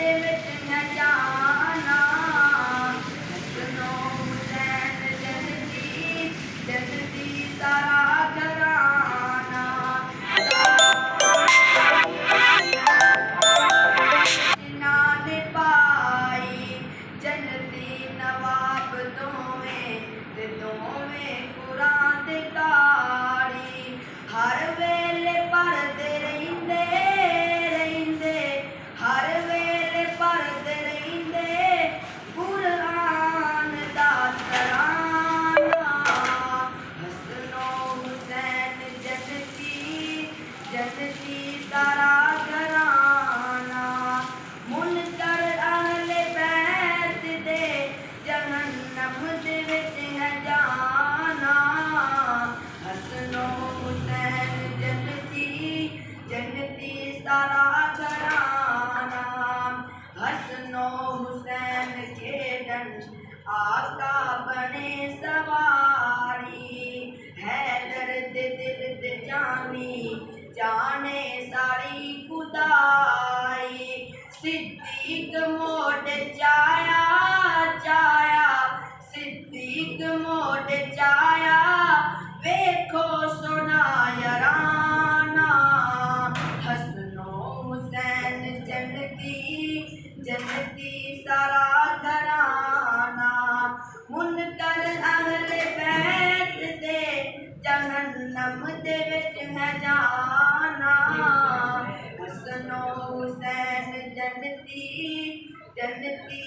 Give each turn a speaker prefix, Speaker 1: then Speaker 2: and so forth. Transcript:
Speaker 1: दे विच है जाना। हसनो हुसैन जन्नती जन्नती सारा घराना। जिन्हां ने पाई जन्नती नवाब दोवें कुरान दे कारी। हर वेले पढ़दे रहिंदे हर वेले पढ़दे रहिंदे कुरान दा तराना। हसनो हुसैन जन्नती जन्नती सारा घराना। मुनकर अहले बैत दे जहन्नम दे विच है जाना। हसनो हुसैन जन्नती जन्नती सारा घराना। हसनो हुसैन खेडन आका बने सवारी। हैदर दे दिल ते जानी जाने सारी खुदाई। सिद्दीक मोड़ चाया सिद्दीक मोड़ चाया वेखो सोना याराना। हसनो हुसैन जन्नती जन्नती सारा घराना। मुनकर अहले बैत दे जहन्नम दे विच है जाना। हसनो हुसैन जन्नती जन्नती